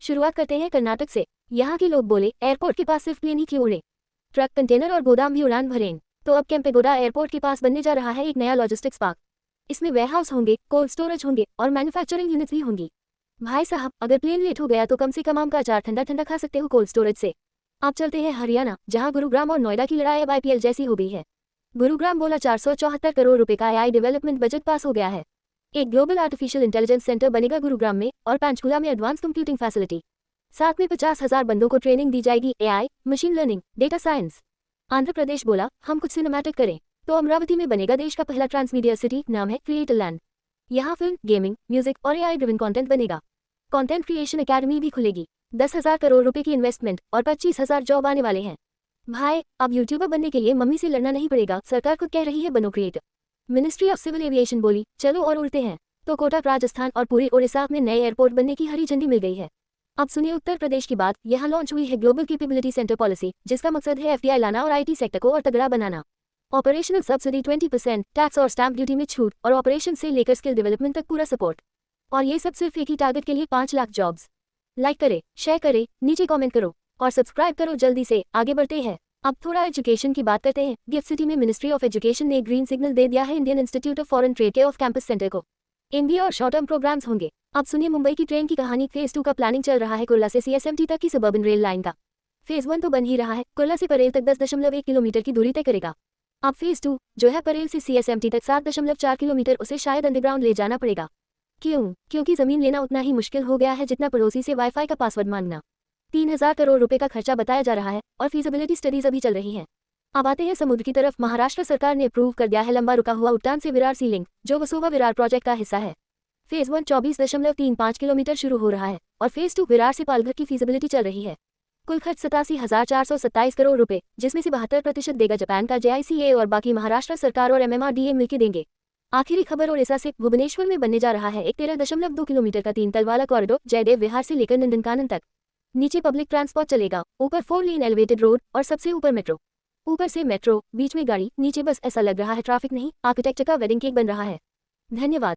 शुरुआत करते हैं कर्नाटक से। यहाँ के लोग बोले, एयरपोर्ट के पास सिर्फ प्लेन ही क्यों उड़े, ट्रक, कंटेनर और गोदाम भी उड़ान भरें। तो अब केम्पेगौड़ा एयरपोर्ट के पास बनने जा रहा है एक नया लॉजिस्टिक्स पार्क। इसमें वेयरहाउस होंगे, कोल्ड स्टोरेज होंगे और मैन्युफैक्चरिंग यूनिट्स भी होंगी। भाई साहब, अगर प्लेन लेट हो गया तो कम से कम आम का अचार ठंडा ठंडा खा सकते हो कोल्ड स्टोरेज से। आप चलते हैं हरियाणा, जहां गुरुग्राम और नोएडा की लड़ाई अब IPL जैसी हो गई है। गुरुग्राम बोला 474 करोड़ रुपए का AI डेवलपमेंट बजट पास हो गया है। एक ग्लोबल आर्टिफिशियल इंटेलिजेंस सेंटर बनेगा गुरुग्राम में और पंचकुला में एडवांस कंप्यूटिंग फैसिलिटी। साथ में 50,000 बंदों को ट्रेनिंग दी जाएगी AI, machine learning, data science. Andhra Pradesh बोला, हम कुछ सिनेमैटिक करें तो अमरावती में बनेगा देश का पहला ट्रांसमीडिया सिटी, नाम है क्रिएटर लैंड। यहाँ फिल्म, गेमिंग, म्यूजिक और AI ड्रिवन कंटेंट बनेगा। कंटेंट क्रिएशन एकेडमी भी खुलेगी। 10,000 करोड़ रुपए की इन्वेस्टमेंट और 25,000 जॉब आने वाले हैं। भाई, अब यूट्यूबर बनने के लिए मम्मी से लड़ना नहीं पड़ेगा, सरकार खुद कह रही है बनो creator. Ministry of civil aviation बोली, चलो और उड़ते हैं। तो कोटा, राजस्थान और पूरे ओडिशा में नए एयरपोर्ट बनने की हरी झंडी मिल गई है। अब सुनिए उत्तर प्रदेश की बात। यहाँ लॉन्च हुई है ग्लोबल कैपेबिलिटी सेंटर पॉलिसी, जिसका मकसद है FDI लाना और IT सेक्टर को और तगड़ा बनाना। ऑपरेशनल सब्सिडी 20%, टैक्स और स्टैंप ड्यूटी में छूट और ऑपरेशन से लेकर स्किल डेवलपमेंट तक पूरा सपोर्ट। और ये सब सिर्फ एक ही टारगेट के लिए, 5 लाख जॉब्स। लाइक करे, शेयर करे, नीचे कमेंट करो और सब्सक्राइब करो जल्दी से। आगे बढ़ते हैं। अब थोड़ा एजुकेशन की बात करते हैं। गिफ्ट सिटी में मिनिस्ट्री ऑफ एजुकेशन ने ग्रीन सिग्नल दे दिया है Indian institute of foreign trade के ऑफ कैंपस सेंटर को। MBA और शॉर्ट टर्म प्रोग्राम्स होंगे। अब सुनिए मुंबई की ट्रेन की कहानी। फेज 2 का प्लानिंग चल रहा है कुर्ला से CSMT तक की सबअर्बन रेल लाइन का। फेज 1 तो बन ही रहा है, कुर्ला से परेल तक 10.1 किलोमीटर की दूरी तय करेगा। अब फेज 2 जो है परेल से CSMT तक 7.4 किलोमीटर, उसे शायद अंडरग्राउंड ले जाना पड़ेगा। क्यों? क्योंकि जमीन लेना उतना ही मुश्किल हो गया है जितना पड़ोसी से वाईफाई का पासवर्ड मांगना। 3,000 करोड़ रुपए का खर्चा बताया जा रहा है और फीजिबिलिटी स्टडीज अभी चल रही हैं। अब आते हैं समुद्र की तरफ। महाराष्ट्र सरकार ने अप्रूव कर दिया है लंबा रुका हुआ उट्टान से विरार सी लिंक, जो वसोवा विरार प्रोजेक्ट का हिस्सा है। फेज 1 24.35 किलोमीटर शुरू हो रहा है और फेज 2 विरार से पालघर की फीजिबिलिटी चल रही है। कुल खर्च 87,427 करोड़ रुपए, जिसमें से 72% देगा जापान का JICA और बाकी महाराष्ट्र सरकार और MMRDA मिलकर देंगे। आखिरी खबर ओडिशा से। भुवनेश्वर में बनने जा रहा है एक 13.2 किलोमीटर का 3 तल वाला कॉरिडोर, जयदेव विहार से लेकर नंदनकानन तक। नीचे पब्लिक ट्रांसपोर्ट चलेगा, ऊपर 4 लेन एलिवेटेड रोड और सबसे ऊपर मेट्रो। ऊपर से मेट्रो, बीच में गाड़ी, नीचे बस। ऐसा लग रहा है ट्रैफिक नहीं, आर्किटेक्चर का वेडिंग केक बन रहा है। धन्यवाद।